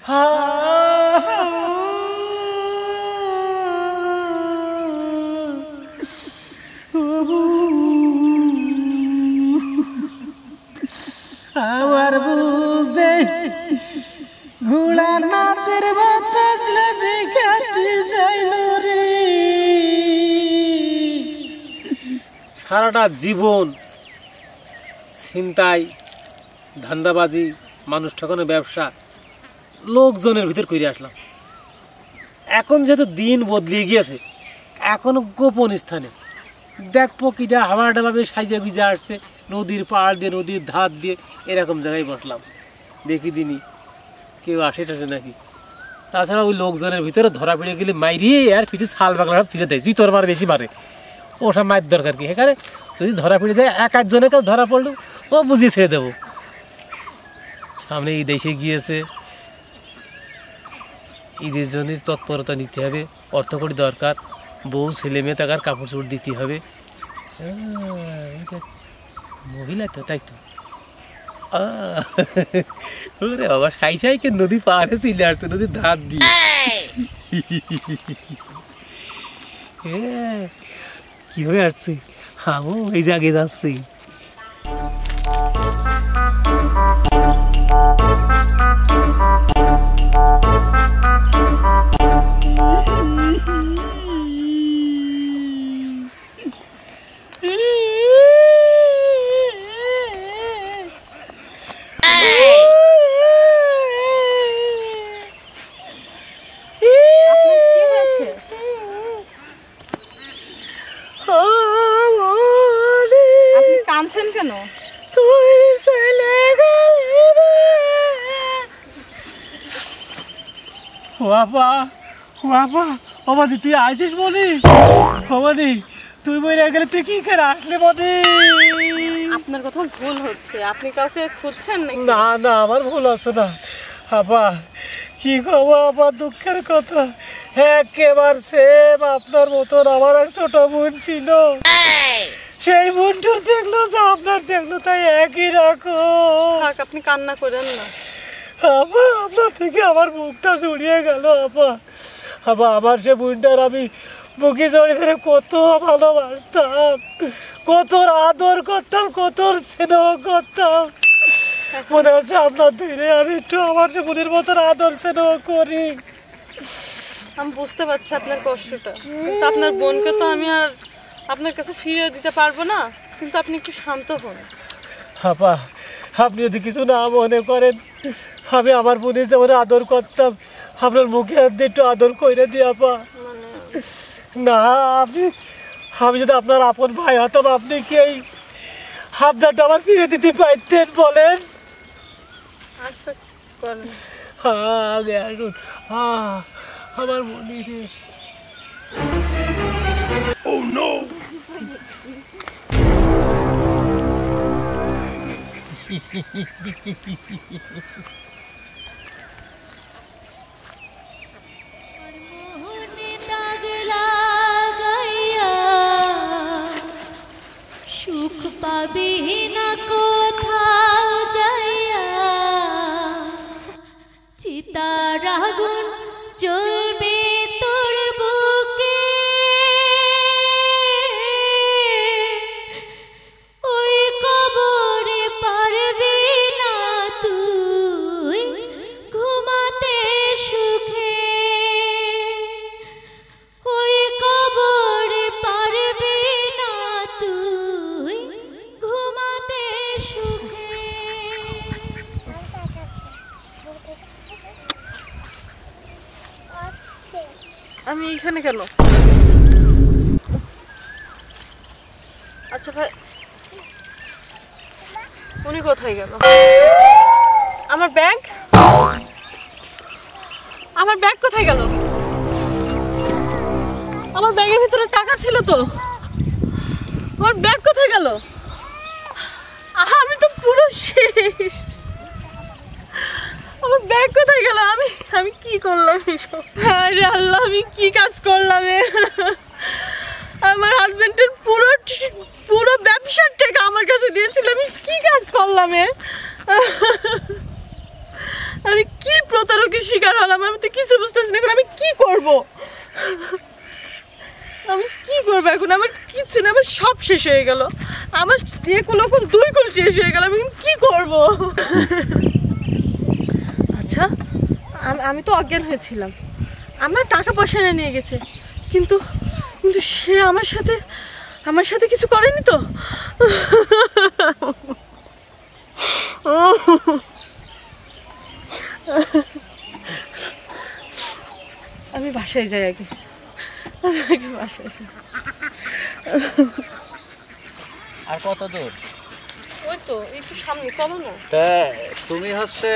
আমার বুঝে ঘোড়ার নাতের বাতাসলে দেখাতে যাইল রে। সারাটা জীবন ছিনতাই, ধান্দাবাজি, মানুষ ঠকানো ব্যবসা, লোকজনের ভিতর করে আসলাম। এখন যেহেতু দিন বদলে গিয়েছে, এখন গোপন স্থানে দেখবো কিটা হাওয়া ডাবাবে সাইজে গুজে আসছে, নদীর পাড় দিয়ে, নদীর ধার দিয়ে, এরকম জায়গায় বসলাম। দেখি দিনই কেউ আসে টাসে নাকি। তাছাড়া ওই লোকজনের ভিতরে ধরা পড়ে গেলে মাইরিয়ে আর পিঠে ছাল বাগলা সব ছিঁড়ে দেয়। তুই তোর মারে বেশি মারে, ওসব মায়ের দরকার কি? এখানে যদি ধরা পড়ে যায়, এক একজনের কাছে ধরা পড়লো ও বুঝিয়ে ছেড়ে দেবো। সামনে ঈদ এসে গিয়েছে, ঈদের জন্য তৎপরতা নিতে হবে, অর্থকড়ি দরকার, বউ ছেলে মেয়ে তাকার কাপড় চোপড় দিতে হবে। মহিলা তো, তাই তো। ওরে বাবা, সাই সাইকে নদী পাড়ে চলে আসছে, নদীর ধার দিয়ে। কিভাবে আসছে? আমিও এই জায়গায় যাচ্ছি। অমাদি তুই আইসিস বলি? অমাদি তুই বলে গেলে তুই কি করে আসলে বলি? আপনার কথা ভুল হচ্ছে, আপনি কাউকে খুঁজছেন নাকি? না না, আমার ভুল আছে না। আপা কি করবো, আমার দুঃখের কথা। একেবারে সেম আপনার মতন আমার এক ছোট বোন ছিল, সেই বোনটার দেখলো যে আপনার দেখলো, তাই একই রকম। থাক, আপনি কান্না করেন না। আপা আপনার থেকে আমার বুকটা জড়িয়ে গেল। আপা আপা আমার সে বোনটার আমি বুকে জড়িয়ে ধরে কত ভালোবাসতাম, কত আদর করতাম, কত স্নেহ করতাম। মনে হচ্ছে আপনার ধীরে আমি একটু আমার সে বোনের মতন আদর স্নেহ করি। আমি বুঝতে পারছি আপনার কষ্টটা, কিন্তু আপনার বোনকে তো আমি আর আপনার কাছে ফিরিয়ে দিতে পারবো না। কিন্তু আপনি একটু শান্ত হন। আপা আপনি যদি কিছু না মনে করেন, আমি আমার বোনের যেমন আদর করতাম, আপনার মুখে হাত দিয়ে একটু আদর করে দিই। আপা না, আমি যদি আপনার আপন ভাই হতাম, আপনি কি এই হাবদারটা আমার ফিরে দিতে পারতেন বলেন? আচ্ছা করেন। হ্যাঁ আগে আসুন। আমার মনে রে। Oh no! সুখ পাবি না কোথাও যাইয়া, চিতার আগুন জ্বলবে তোর বুকে, ওই কবরে পারবি না তুই ঘুমাতে সুখে, ওই কবরে পারবি না তুই ঘুমাতে সুখে। আমি এখানে কেন? আচ্ছা ভাই, উনি কোথায় গেল? আমার ব্যাগ, আমার ব্যাগ কোথায় গেল? আমার ব্যাগের ভিতরে টাকা ছিল তো, আমার ব্যাগ কোথায় গেল? আমি তো পুরো শেষ। আমার ব্যাগ কোথায় গেল? আমি কি করলাম এসব? আরে আল্লাহ, আমি কি কাজ করলাম? আমার হাজবেন্ডের পুরো ব্যবসার টাকা আমার কাছে দিয়েছিল, আমি কি কাজ করলাম? আমি কি প্রতারকের শিকার শিকার হলাম, আমি তো কিছু বুঝতেছি না, এখন আমি কি করব? আমি কি করবো এখন? আমার কিচ্ছু না, আমার সব শেষ হয়ে গেল, আমার দিয়ে কোনো কোন দুই কুল শেষ হয়ে গেল, আমি এখন কি করব? আচ্ছা, আমি তো অজ্ঞান হয়েছিলাম, আমার টাকা পয়সা এনে নিয়ে গেছে, কিন্তু কিন্তু সে আমার সাথে কিছু করেনি তো? আমি বাসায় যাই আগে, বাসায় যাই। আর কত দূর? ওই তো একটু সামনে, চলো না। তা তুমি হচ্ছে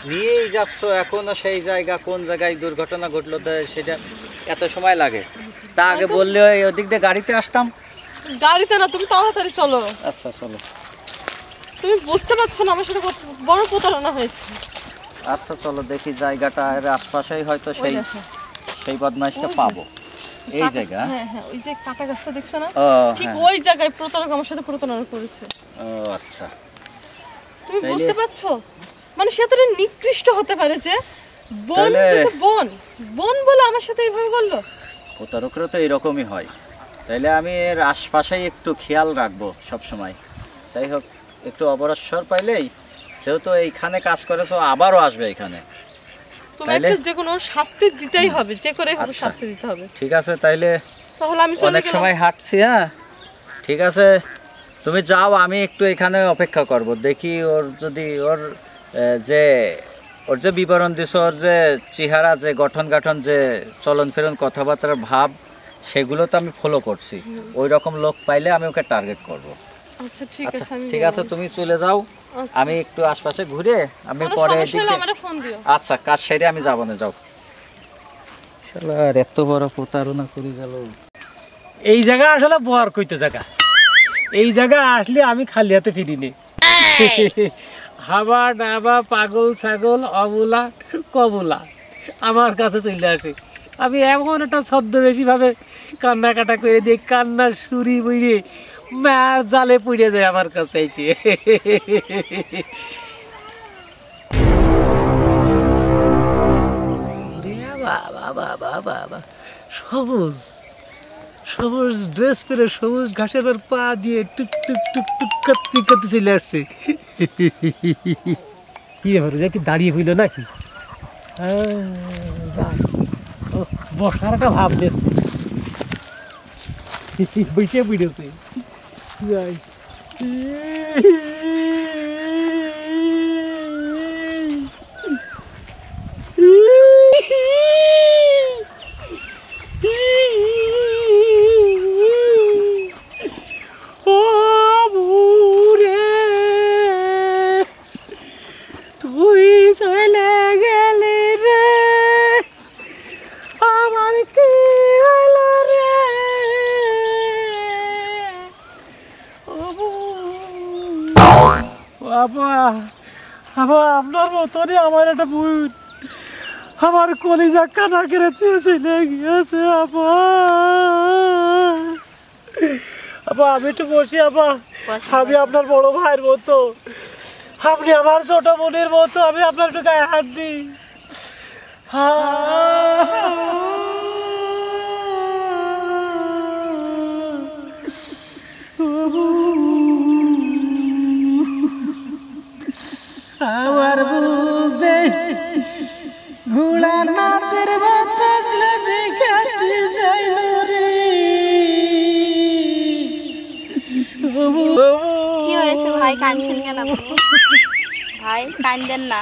নিয়েই যাচ্ছ এখনো সেই জায়গা, কোন জায়গায় দুর্ঘটনা ঘটলো তা সেটা এত সময় লাগে? তা আগে বললে ওদিক দিয়ে গাড়িতে আসতাম। গাড়িতে না, তুমি তাড়াতাড়ি চলো। আচ্ছা চলো। তুমি বুঝতে পারছো না আমার সাথে কত বড় প্রতারণা হয়েছে। আচ্ছা চলো, দেখি জায়গাটা এর আশপাশেই হয়তো ওই সেই দেখো, সেই বদমাইশটা পাবো। এই জায়গা? হ্যাঁ হ্যাঁ, ওই যে কাঁটা গাছটা দেখছো না, ও ঠিক হ্যাঁ। ওই জায়গায় প্রতারক আমার সাথে প্রতারণা করেছে। ও আচ্ছা। তুমি তাইলে- বুঝতে পারছো, মানে সে এতটা নিকৃষ্ট হতে পারে যে বোন তাইলে- বোন বোন বলে আমার সাথে এইভাবে করলো। প্রতারকরা তো এরকমই হয়। তাইলে আমি এর আশপাশেই একটু খেয়াল রাখবো সব সময়। যাই হোক, একটু অবসর পাইলেই, যেহেতু এইখানে কাজ করেছো আবারও আসবে এখানে। তুমি তাইলে? একটা যে কোনো শাস্তি দিতেই হবে, যে করে হোক আচ্ছা। শাস্তি দিতে হবে। ঠিক আছে, তাইলে তাহলে আমি চলে অনেক গেলাম। সময় হাঁটছি। হ্যাঁ ঠিক আছে, তুমি যাও, আমি একটু এখানে অপেক্ষা করব। দেখি ওর যদি ওর যে বিবরণ দিছ, ওর যে চেহারা, যে গঠন যে চলন ফেরন, কথাবার্তার ভাব, সেগুলো তো আমি ফলো করছি। ওই রকম লোক পাইলে আমি ওকে টার্গেট করব। আচ্ছা ঠিক আচ্ছা আছে, আমি ঠিক আছে, তুমি চলে যাও, আচ্ছা। আমি একটু আশপাশে ঘুরে আমি কোনো পরে সমস্যা হলে এদিকে- আমারে ফোন দিও। আচ্ছা, কাজ সেরে আমি যাবো না, যাও। শালার এত বড় প্রতারণা করে গেল। এই জায়গা আসলে বর কইতে জায়গা, এই জায়গা আসলে আমি খালি হাতে ফিরিনি। হাবা ডাবা পাগল ছাগল অবলা কবলা আমার কাছে চলে আসে। আমি এমন একটা ছদ্মবেশী ভাবে কান্নাকাটা করে দিই, কান্নার সুরি বইরে মার জালে পড়ে যায় আমার কাছে এসে। বাবা বাবা বাবা, সবুজ সবুজ ড্রেস পরে সবুজ ঘাসের পর পা দিয়ে টুক টুক টুক টুক করতে করতে চলে আসছে। কি ব্যাপার, কি দাঁড়িয়ে হইল নাকি? বসার একটা ভাব দিচ্ছে, বসে পড়েছে। যাই ও বুড়ে, তুই চলে গেলি রে, আমার কি হলো রে? বাবা বাবা, আপনার মতনই আমার একটা বোন, আমার কলিজা কানা করে চলে গিয়েছে। আপা আপা, আমি একটু বসি। আপা, আমি আপনার বড় ভাইয়ের মতো, আপনি আমার ছোট বোনের মতো, আমি আপনার একটু গায়ে হাত দিই। আমার বুঝে ঘোড়ার নাতের মতো খাতে যাইল রে। কি হয়েছে ভাই, কাঁদছেন কেন আপনি? ভাই কাঁদেন না।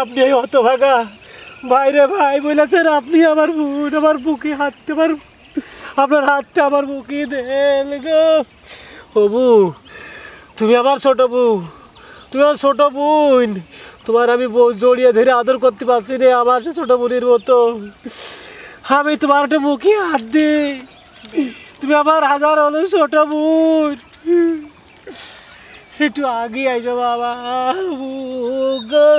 আপনি এই হতভাগা বাইরে ভাই বলেছেন, আপনি আমার বোন, আমার বুকে হাতটা, আপনার হাতটা আমার বুকে দেন গো। ও বউ, তুমি আমার ছোট বউ, তুমি আমার ছোট বোন, তোমার আমি জড়িয়ে ধরে আদর করতে পারছি রে, আমার সে ছোট বোনের মতো। আমি তোমার একটা মুখে হাত দিই, তুমি আমার হাজার হলো ছোট বোন। একটু আগে আইসো বাবা গো।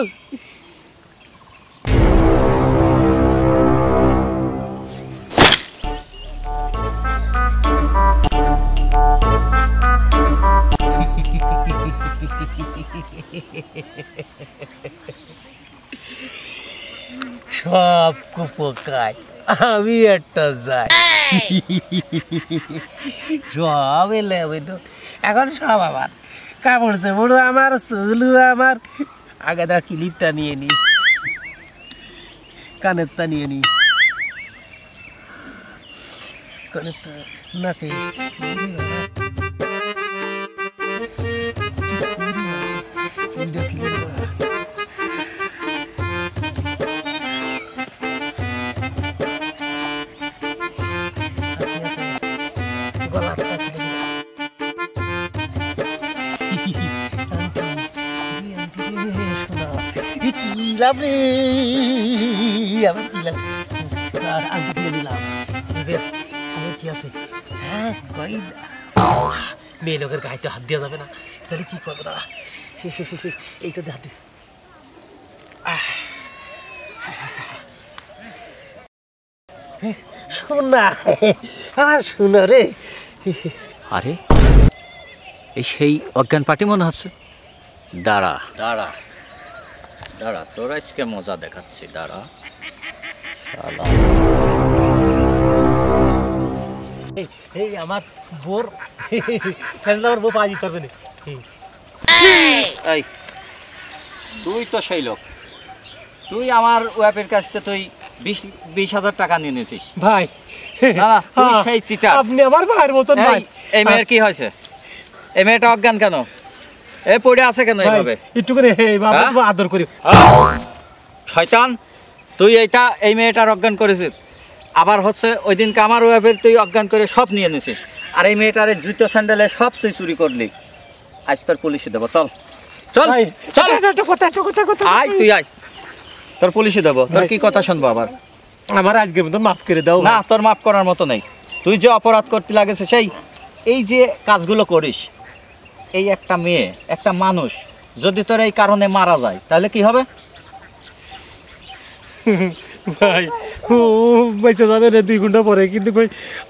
সব কুপোকায় আমি একটা যাই সব এলে আমি তো এখন সব আমার কাপড় চোপড় আমার চুলু আমার আগে তার ক্লিপটা নিয়ে নি কানেরটা নিয়ে নি কানেরটা নাকি দিলাম রে আবার দিলাম আর আলতা কিনে দিলাম এবার আমার কি আছে হ্যাঁ মেয়ে লোকের গায়ে তো হাত দেওয়া যাবে না তাহলে কি করবো দাদা এইটাতে হাত দিয়ে শোনা আমার শোনা রে আরে এই সেই অজ্ঞান পার্টি মনে হচ্ছে দাঁড়া দাঁড়া দাঁড়া তোর আজকে মজা দেখাচ্ছি দাঁড়া শালা এই আমার বোর আমার বউ পাওয়া যেতে পারবে না এই তুই তো সেই লোক তুই আমার ওয়াইফের কাছ থেকে তুই 20,000 টাকা নিয়ে নিয়েছিস ভাই না না তুই সেই চিটার আপনি আমার ভাইয়ের মতন ভাই এই মেয়ের কি হয়েছে এই মেয়েটা অজ্ঞান কেন এ পড়ে আছে কেন এইভাবে একটু করে বাবা আদর করি শয়তান তুই এই মেয়েটার অজ্ঞান করেছিস আবার হচ্ছে ওই দিনকে আমার ওয়াইফের তুই অজ্ঞান করে সব নিয়ে নিছিস আর এই মেয়েটার জুতো স্যান্ডেলে সব তুই চুরি করলি আজ তোর পুলিশে দেবো চল চল চল আয় তুই আয় তোর পুলিশে দেবো তোর কি কথা শুনবো আবার আমার আজকে মতো মাফ করে দাও না তোর মাফ করার মতো নেই তুই যে অপরাধ করতে লাগেছে এই যে কাজগুলো করিস এই একটা মেয়ে একটা মানুষ যদি তোর এই কারণে মারা যায় তাহলে কি হবে ভাই ও বেঁচে যাবে না 2 ঘন্টা পরে কিন্তু ভাই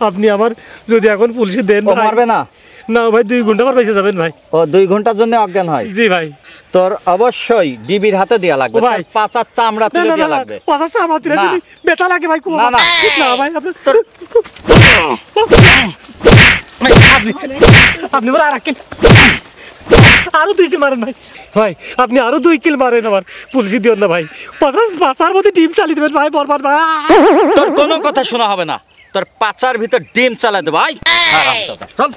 আপনি আমার যদি এখন পুলিশে দেন ও মারবে না না ভাই 2 ঘন্টা পর বেঁচে যাবেন ভাই ও 2 ঘন্টার জন্য অজ্ঞান হয় জি ভাই তোর অবশ্যই ডিবির হাতে দেয়া লাগবে তোর পাছার চামড়া তুলে দেয়া লাগবে পাছার চামড়া তুলে দিবি বেটা লাগে ভাই না না না ভাই আপনি আপনি আমার আরো 2 কিল মারেন ভাই ভাই আপনি আরো 2 কিল মারেন আমার পুলিশে দিও না ভাই পাছার মধ্যে ডিম চালিয়ে দেবেন ভাই বরবার ভাই তোর কোনো কথা শোনা হবে না তোর পাছার ভিতর ডিম চালাতে ভাই চল